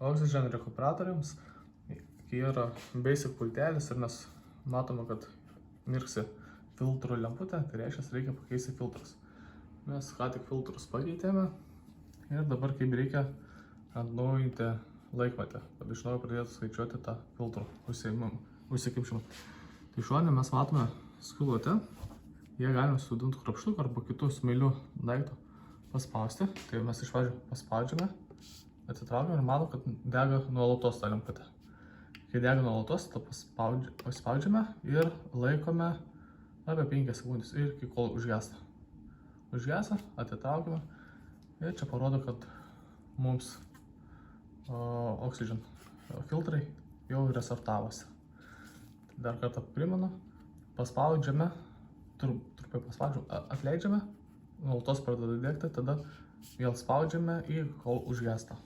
Oxygen rekuperatoriams, kai yra basic pultelis ir mes matome, kad mirksi filtrų lemputė, tai reiškia, reikia pakeisti filtrus. Mes ką tik filtrus pakeitėme ir dabar kaip reikia atnaujinti laikmatį, kad iš naujo pradėtų skaičiuoti tą filtrų užsikimšimą. Tai šone mes matome skylutę, jie galime sudinti krapštuką arba kitų smailių daiktų paspausti. Tai mes iš pradžių paspaudžiame, atitraukiame ir matome, kad dega nuolatos tą lemputę. Kai dega nuolatos, tada paspaudžiame ir laikome apie 5 sekundės ir iki kol užgęsta. Užgęsta, atitraukiame ir čia parodo, kad mums Oxygen filtrai jau restartavosi. Dar kartą primenu, paspaudžiame, trumpai paspaudžiam, atleidžiame, nuolatos pradeda degti, tada vėl spaudžiame ir kol užgęsta.